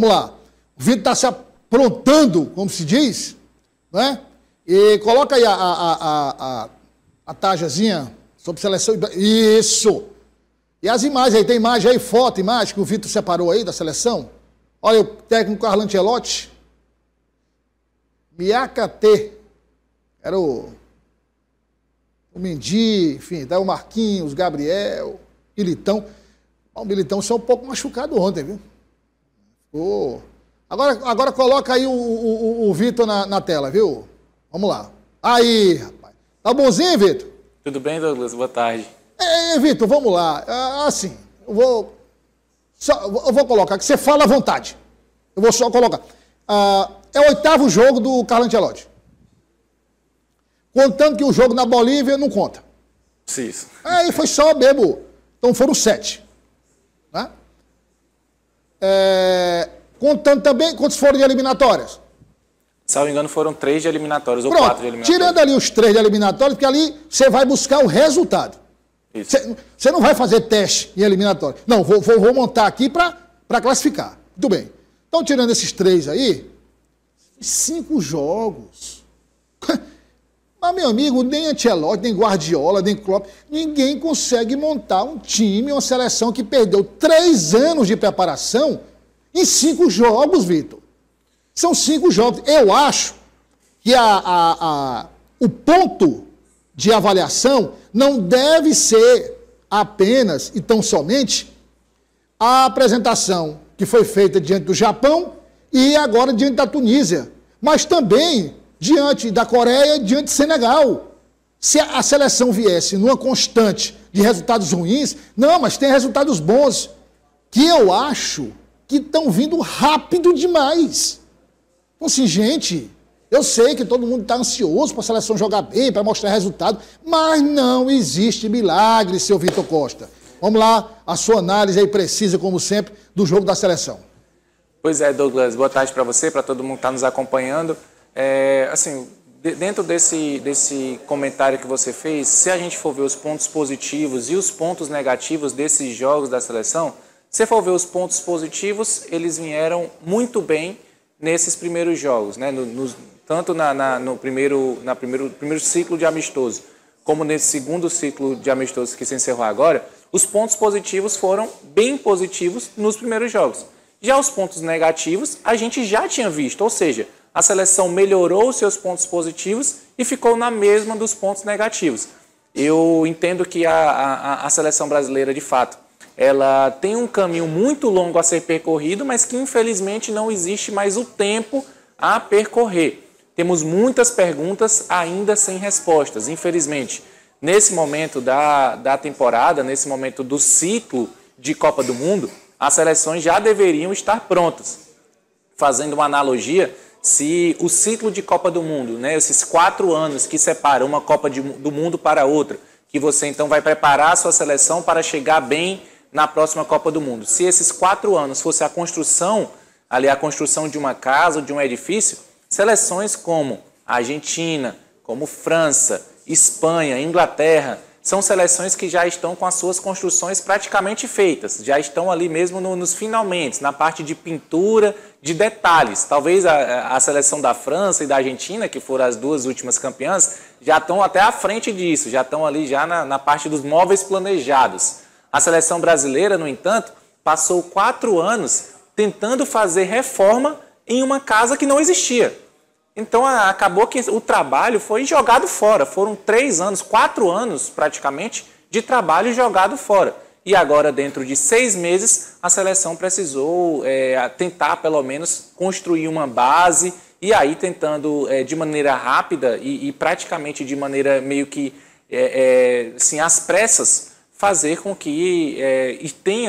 Vamos lá. O Vitor está se aprontando, como se diz, né? E coloca aí a tajazinha sobre seleção. Isso! E as imagens aí, tem imagem aí, foto, imagem que o Vitor separou aí da seleção. Olha o técnico Carlo Ancelotti. Miacate. Era o Mendy, enfim, daí o Marquinhos, Gabriel, Militão. O Militão saiu um pouco machucado ontem, viu? Oh. Agora coloca aí o Vitor na tela, viu? Vamos lá. Aí, rapaz. Tá bonzinho, Vitor? Tudo bem, Douglas? Boa tarde. Vitor, vamos lá. Assim, eu vou colocar, que você fala à vontade. Eu vou só colocar. É o 8º jogo do Carlo Ancelotti. Contando que o jogo na Bolívia não conta. Isso. Aí foi só mesmo. Então foram 7. Né? Contando também quantos foram de eliminatórias? Se não me engano, foram 3 de eliminatórias ou Pronto, 4 de eliminatórias. Tirando ali os 3 de eliminatórias, porque ali você vai buscar o resultado. Você não vai fazer teste em eliminatório. Não, vou montar aqui para classificar. Muito bem. Então, tirando esses 3 aí, 5 jogos. Mas, meu amigo, nem Ancelotti, nem Guardiola, nem Klopp, ninguém consegue montar um time, uma seleção que perdeu 3 anos de preparação em 5 jogos, Vitor. São 5 jogos. Eu acho que o ponto de avaliação não deve ser apenas e tão somente a apresentação que foi feita diante do Japão e agora diante da Tunísia, mas também diante da Coreia e diante do Senegal. Se a seleção viesse numa constante de resultados ruins, não, mas tem resultados bons, que eu acho que estão vindo rápido demais. Então, assim, gente, eu sei que todo mundo está ansioso para a seleção jogar bem, para mostrar resultado, mas não existe milagre, seu Vitor Costa. Vamos lá, a sua análise aí precisa, como sempre, do jogo da seleção. Pois é, Douglas, boa tarde para você, para todo mundo que está nos acompanhando. Assim, dentro desse comentário que você fez, se a gente for ver os pontos positivos e os pontos negativos desses jogos da seleção, se você for ver os pontos positivos, eles vieram muito bem nesses primeiros jogos, né? Tanto no primeiro ciclo de amistoso, como nesse segundo ciclo de amistoso que se encerrou agora, os pontos positivos foram bem positivos nos primeiros jogos. Já os pontos negativos, a gente já tinha visto, ou seja, a seleção melhorou os seus pontos positivos e ficou na mesma dos pontos negativos. Eu entendo que a seleção brasileira, de fato, ela tem um caminho muito longo a ser percorrido, mas que infelizmente não existe mais o tempo a percorrer. Temos muitas perguntas ainda sem respostas, infelizmente. Nesse momento da temporada, nesse momento do ciclo de Copa do Mundo, as seleções já deveriam estar prontas. Fazendo uma analogia, se o ciclo de Copa do Mundo, né, esses 4 anos que separam uma Copa do Mundo para outra, que você então vai preparar a sua seleção para chegar bem na próxima Copa do Mundo. Se esses 4 anos fosse a construção de uma casa ou de um edifício, seleções como a Argentina, como França, Espanha, Inglaterra, são seleções que já estão com as suas construções praticamente feitas, já estão ali mesmo nos finalmente, na parte de pintura, de detalhes. Talvez a seleção da França e da Argentina, que foram as 2 últimas campeãs, já estão até à frente disso, já estão ali já na parte dos móveis planejados. A seleção brasileira, no entanto, passou 4 anos tentando fazer reforma em uma casa que não existia. Então acabou que o trabalho foi jogado fora. Foram 3 anos, 4 anos praticamente de trabalho jogado fora. E agora, dentro de 6 meses, a seleção precisou tentar pelo menos construir uma base e aí tentando de maneira rápida e praticamente de maneira meio que assim, às pressas, fazer com que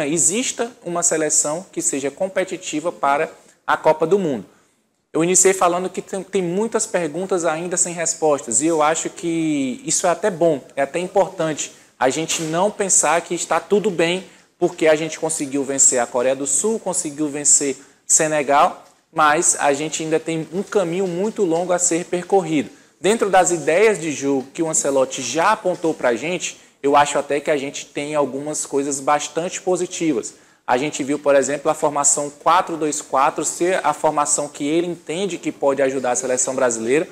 exista uma seleção que seja competitiva para a Copa do Mundo. Eu iniciei falando que tem muitas perguntas ainda sem respostas e eu acho que isso é até bom, é até importante a gente não pensar que está tudo bem porque a gente conseguiu vencer a Coreia do Sul, conseguiu vencer Senegal, mas a gente ainda tem um caminho muito longo a ser percorrido. Dentro das ideias de jogo que o Ancelotti já apontou para a gente, eu acho até que a gente tem algumas coisas bastante positivas. A gente viu, por exemplo, a formação 4-2-4 ser a formação que ele entende que pode ajudar a seleção brasileira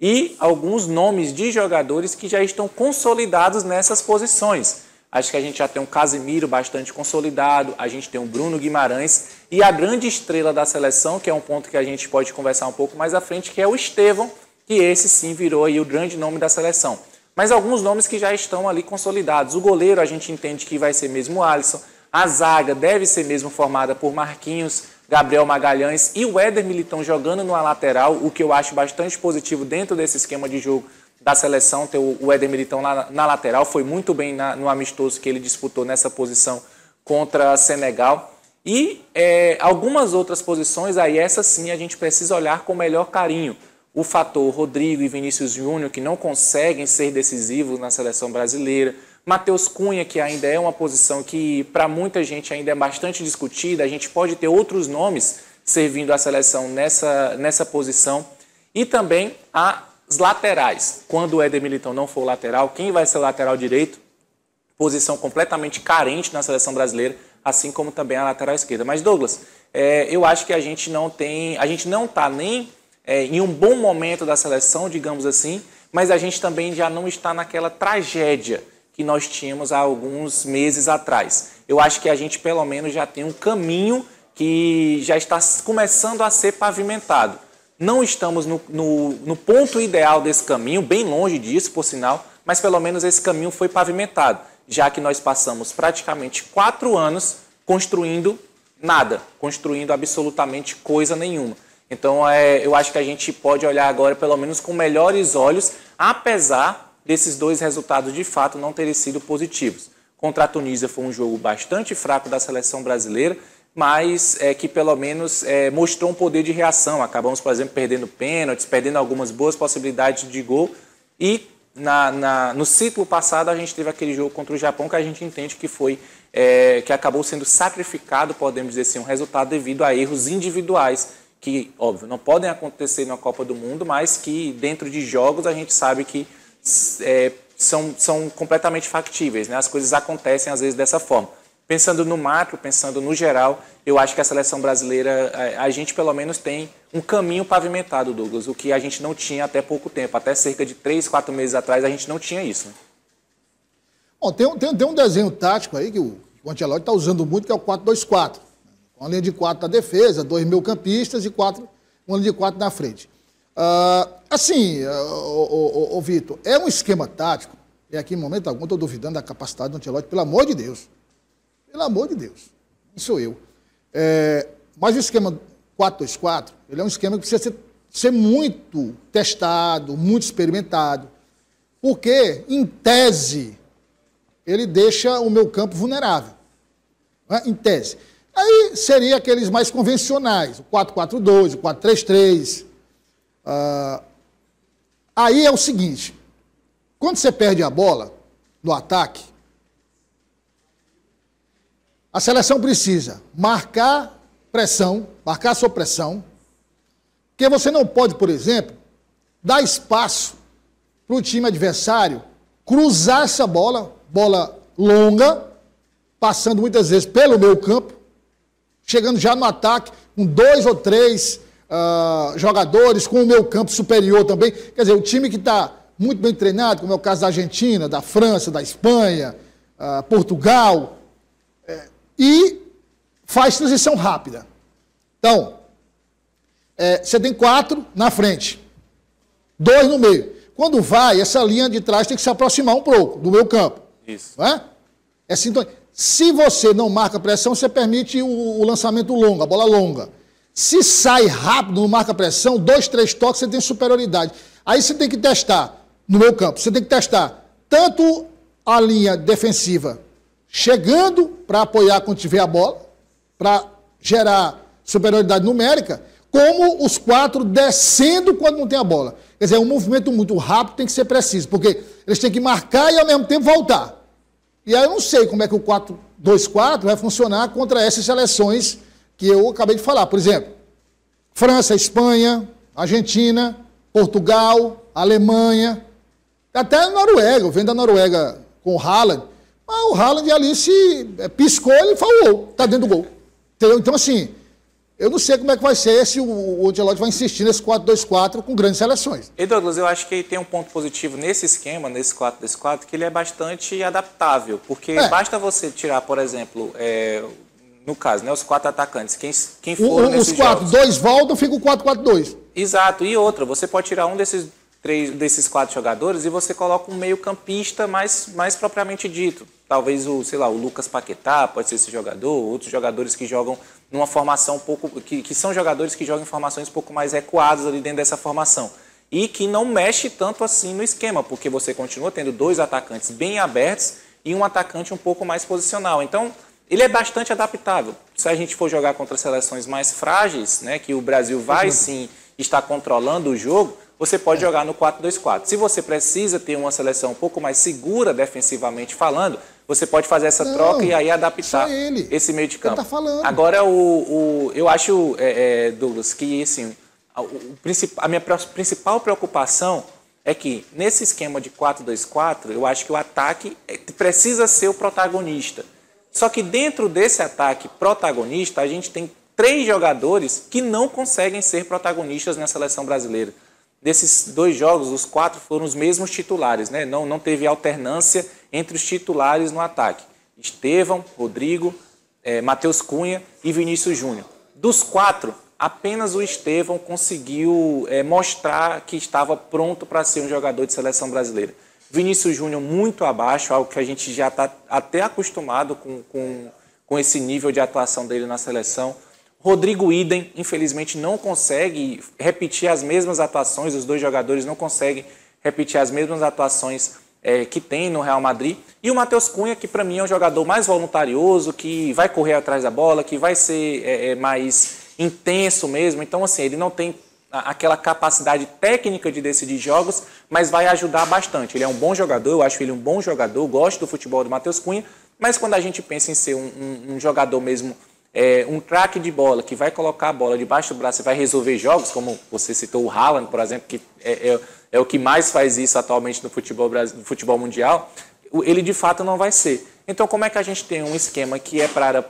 e alguns nomes de jogadores que já estão consolidados nessas posições. Acho que a gente já tem um Casemiro bastante consolidado, a gente tem um Bruno Guimarães e a grande estrela da seleção, que é um ponto que a gente pode conversar um pouco mais à frente, que é o Estevão, que esse sim virou aí o grande nome da seleção. Mas alguns nomes que já estão ali consolidados. O goleiro a gente entende que vai ser mesmo o Alisson, a zaga deve ser mesmo formada por Marquinhos, Gabriel Magalhães e o Éder Militão jogando na lateral, o que eu acho bastante positivo dentro desse esquema de jogo da seleção, ter o Éder Militão na lateral, foi muito bem no amistoso que ele disputou nessa posição contra Senegal. E algumas outras posições, aí essa sim a gente precisa olhar com melhor carinho. O fator Rodrigo e Vinícius Júnior, que não conseguem ser decisivos na seleção brasileira. Matheus Cunha, que ainda é uma posição que para muita gente ainda é bastante discutida. A gente pode ter outros nomes servindo a seleção nessa posição. E também as laterais. Quando o Éder Militão não for lateral, quem vai ser o lateral direito? Posição completamente carente na seleção brasileira, assim como também a lateral esquerda. Mas, Douglas, eu acho que a gente não está nem em um bom momento da seleção, digamos assim, mas a gente também já não está naquela tragédia que nós tínhamos há alguns meses atrás. Eu acho que a gente, pelo menos, já tem um caminho que já está começando a ser pavimentado. Não estamos no ponto ideal desse caminho, bem longe disso, por sinal, mas pelo menos esse caminho foi pavimentado, já que nós passamos praticamente 4 anos construindo nada, construindo absolutamente coisa nenhuma. Então, eu acho que a gente pode olhar agora, pelo menos, com melhores olhos, apesar desses 2 resultados, de fato, não terem sido positivos. Contra a Tunísia foi um jogo bastante fraco da seleção brasileira, mas que, pelo menos, mostrou um poder de reação. Acabamos, por exemplo, perdendo pênaltis, perdendo algumas boas possibilidades de gol. E, no ciclo passado, a gente teve aquele jogo contra o Japão, que a gente entende que foi que acabou sendo sacrificado, podemos dizer assim, um resultado devido a erros individuais, que, óbvio, não podem acontecer na Copa do Mundo, mas que dentro de jogos a gente sabe que são completamente factíveis, né? As coisas acontecem às vezes dessa forma. Pensando no macro, pensando no geral, eu acho que a seleção brasileira, a gente pelo menos tem um caminho pavimentado, Douglas, o que a gente não tinha até pouco tempo, até cerca de 3, 4 meses atrás a gente não tinha isso. Né? Bom, tem um desenho tático aí que o Ancelotti está usando muito, que é o 4-2-4. Uma linha de 4 na defesa, 2 meio-campistas e uma linha de 4 na frente. Vitor, é um esquema tático, e aqui em momento algum estou duvidando da capacidade do Ancelotti, pelo amor de Deus. Pelo amor de Deus. Não sou eu. Mas o esquema 4-2-4, ele é um esquema que precisa ser muito testado, muito experimentado, porque, em tese, ele deixa o meu campo vulnerável. Né? Em tese. Aí seria aqueles mais convencionais, o 4-4-2, o 4-3-3. Aí é o seguinte, quando você perde a bola no ataque, a seleção precisa marcar a sua pressão, porque você não pode, por exemplo, dar espaço para o time adversário cruzar essa bola longa, passando muitas vezes pelo meio campo, chegando já no ataque com 2 ou 3 jogadores, com o meio campo superior também. Quer dizer, o time que está muito bem treinado, como é o caso da Argentina, da França, da Espanha, Portugal, e faz transição rápida. Então, você tem 4 na frente, 2 no meio. Quando vai, essa linha de trás tem que se aproximar um pouco do meio campo. Isso. Não é? Se você não marca pressão, você permite o lançamento longo, a bola longa. Se sai rápido, não marca pressão, 2, 3 toques, você tem superioridade. Aí você tem que testar no meio campo, você tem que testar tanto a linha defensiva chegando para apoiar quando tiver a bola, para gerar superioridade numérica, como os 4 descendo quando não tem a bola. Quer dizer, é um movimento muito rápido, tem que ser preciso, porque eles têm que marcar e ao mesmo tempo voltar. E aí eu não sei como é que o 4-2-4 vai funcionar contra essas seleções que eu acabei de falar. Por exemplo, França, Espanha, Argentina, Portugal, Alemanha, até a Noruega. Eu venho da Noruega com o Haaland. Mas o Haaland ali se piscou e falou, tá dentro do gol. Entendeu? Então, assim, eu não sei como é que vai ser se o Ancelotti vai insistir nesse 4-2-4 com grandes seleções. E Douglas, eu acho que tem um ponto positivo nesse esquema, nesse 4-2-4, que ele é bastante adaptável, porque basta você tirar, por exemplo, no caso, né, os 4 atacantes, quem for nesses jogos. Os 2 voltam, fica o 4-4-2. Exato, e outra, você pode tirar um desses 4 jogadores e você coloca um meio-campista mais propriamente dito. Talvez o Lucas Paquetá pode ser esse jogador, outros jogadores que jogam numa formação um pouco, que são jogadores que jogam em formações um pouco mais recuadas ali dentro dessa formação. E que não mexe tanto assim no esquema, porque você continua tendo 2 atacantes bem abertos e um atacante um pouco mais posicional. Então, ele é bastante adaptável. Se a gente for jogar contra seleções mais frágeis, né, que o Brasil vai sim estar controlando o jogo, você pode jogar no 4-2-4. Se você precisa ter uma seleção um pouco mais segura defensivamente falando, você pode fazer essa troca e aí adaptar esse meio de campo. Tá falando. Agora, eu acho, Douglas, que assim, a minha principal preocupação é que nesse esquema de 4-2-4, eu acho que o ataque precisa ser o protagonista. Só que dentro desse ataque protagonista, a gente tem 3 jogadores que não conseguem ser protagonistas na seleção brasileira. Desses 2 jogos, os 4 foram os mesmos titulares, né? Não teve alternância entre os titulares no ataque. Estevão, Rodrigo, Matheus Cunha e Vinícius Júnior. Dos 4, apenas o Estevão conseguiu mostrar que estava pronto para ser um jogador de seleção brasileira. Vinícius Júnior muito abaixo, algo que a gente já está até acostumado com esse nível de atuação dele na seleção. Rodrigo idem, infelizmente, não consegue repetir as mesmas atuações, os 2 jogadores não conseguem repetir as mesmas atuações que tem no Real Madrid. E o Matheus Cunha, que para mim é um jogador mais voluntarioso, que vai correr atrás da bola, que vai ser mais intenso mesmo. Então, assim, ele não tem aquela capacidade técnica de decidir jogos, mas vai ajudar bastante. Ele é um bom jogador, eu acho ele um bom jogador, gosto do futebol do Matheus Cunha, mas quando a gente pensa em ser um jogador mesmo, um craque de bola, que vai colocar a bola debaixo do braço e vai resolver jogos, como você citou o Haaland, por exemplo, que é o que mais faz isso atualmente no futebol mundial, ele de fato não vai ser. Então, como é que a gente tem um esquema que é para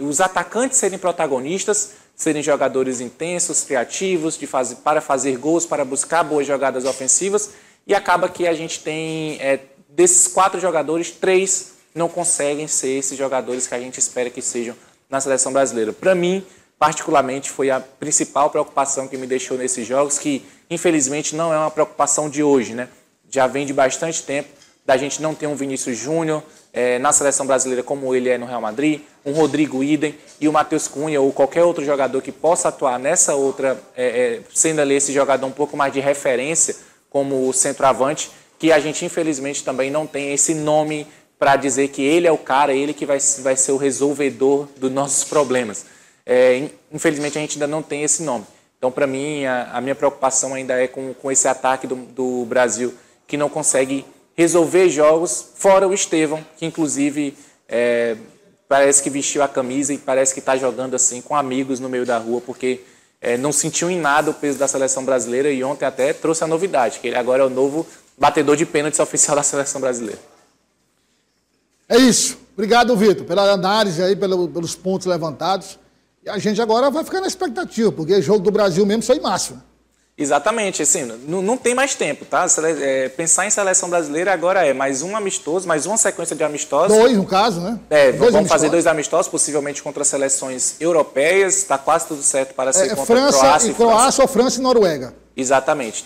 os atacantes serem protagonistas, serem jogadores intensos, criativos, para fazer gols, para buscar boas jogadas ofensivas, e acaba que a gente tem, desses 4 jogadores, 3 não conseguem ser esses jogadores que a gente espera que sejam na seleção brasileira. Para mim, particularmente, foi a principal preocupação que me deixou nesses jogos, que infelizmente não é uma preocupação de hoje, né? Já vem de bastante tempo, da gente não ter um Vinícius Júnior na seleção brasileira como ele é no Real Madrid, um Rodrigo idem e o Matheus Cunha ou qualquer outro jogador que possa atuar nessa outra, sendo ali esse jogador um pouco mais de referência como o centroavante, que a gente infelizmente também não tem esse nome para dizer que ele é o cara, ele que vai ser o resolvedor dos nossos problemas. Infelizmente a gente ainda não tem esse nome. Então, para mim, a minha preocupação ainda é com esse ataque do Brasil, que não consegue resolver jogos, fora o Estevão, que inclusive parece que vestiu a camisa e parece que está jogando assim com amigos no meio da rua, porque não sentiu em nada o peso da seleção brasileira e ontem até trouxe a novidade, que ele agora é o novo batedor de pênaltis oficial da seleção brasileira. É isso. Obrigado, Vitor, pela análise aí, pelos pontos levantados. E a gente agora vai ficar na expectativa, porque jogo do Brasil mesmo sai máximo. Exatamente, assim, não tem mais tempo, tá? Pensar em seleção brasileira agora mais um amistoso, mais uma sequência de amistosos. 2, no caso, né? Vamos fazer 2 amistosos, possivelmente contra seleções europeias, está quase tudo certo para ser contra Croácia ou França e Noruega. Exatamente,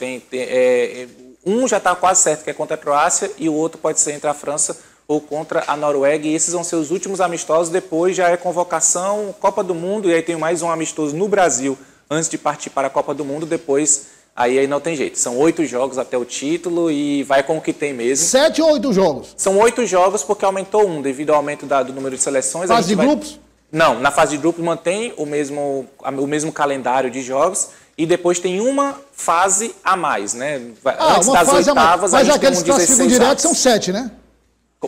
um já está quase certo que é contra a Croácia e o outro pode ser entre a França ou contra a Noruega, e esses vão ser os últimos amistosos, depois já é convocação, Copa do Mundo, e aí tem mais um amistoso no Brasil, antes de partir para a Copa do Mundo, depois aí não tem jeito. São 8 jogos até o título e vai com o que tem mesmo. 7 ou 8 jogos? São 8 jogos porque aumentou um, devido ao aumento do número de seleções. Fase de grupos? Não, na fase de grupo mantém o mesmo calendário de jogos e depois tem uma fase a mais, né? Antes das oitavas, mas aqueles que classificam direto são 7, né?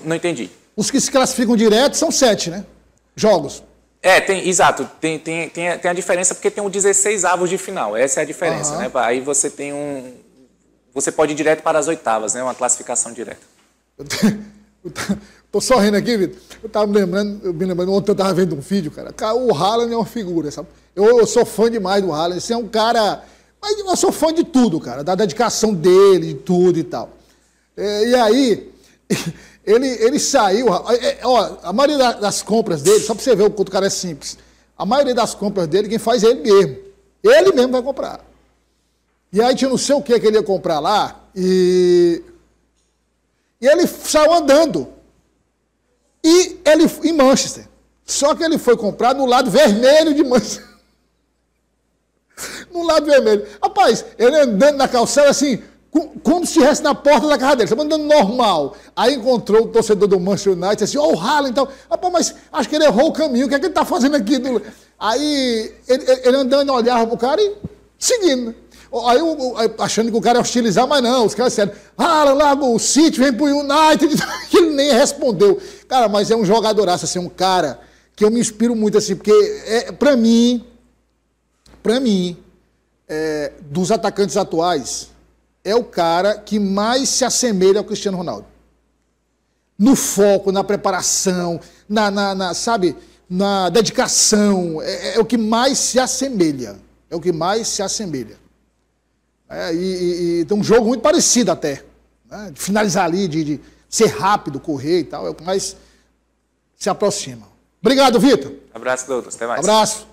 Não entendi. Os que se classificam direto são 7, né? Jogos. Exato. Tem a diferença porque tem 16 avos de final. Essa é a diferença, né? Aí você tem Você pode ir direto para as oitavas, né? Uma classificação direta. Tô sorrindo aqui, Vitor. Eu tava me lembrando, ontem eu tava vendo um vídeo, cara. O Haaland é uma figura, sabe? Eu sou fã demais do Haaland. Esse é um cara... Mas eu sou fã de tudo, cara. Da dedicação dele, de tudo e tal. E aí, ele saiu... Ó, a maioria das compras dele, só pra você ver o quanto o cara é simples. A maioria das compras dele, quem faz é ele mesmo. Ele mesmo vai comprar. E aí tinha não sei o que ele ia comprar lá, e ele saiu andando. E ele em Manchester. Só que ele foi comprar no lado vermelho de Manchester. No lado vermelho. Rapaz, ele andando na calçada assim, como se estivesse na porta da casa dele, estava andando normal. Aí encontrou o torcedor do Manchester United, assim, ó, o Haaland, então, rapaz, mas acho que ele errou o caminho, o que é que ele está fazendo aqui? Aí ele andando, olhava pro cara e seguindo. Aí achando que o cara ia hostilizar, mas não, os caras disseram, larga o City, vem pro United, ele nem respondeu. Cara, mas é um jogadoraço, assim, um cara que eu me inspiro muito, assim, porque pra mim, dos atacantes atuais, é o cara que mais se assemelha ao Cristiano Ronaldo. No foco, na preparação, sabe, na dedicação, é o que mais se assemelha. É o que mais se assemelha. E tem um jogo muito parecido até. Né? De finalizar ali, de ser rápido, correr e tal, é o que mais se aproxima. Obrigado, Vitor. Abraço, Douglas. Até mais. Abraço.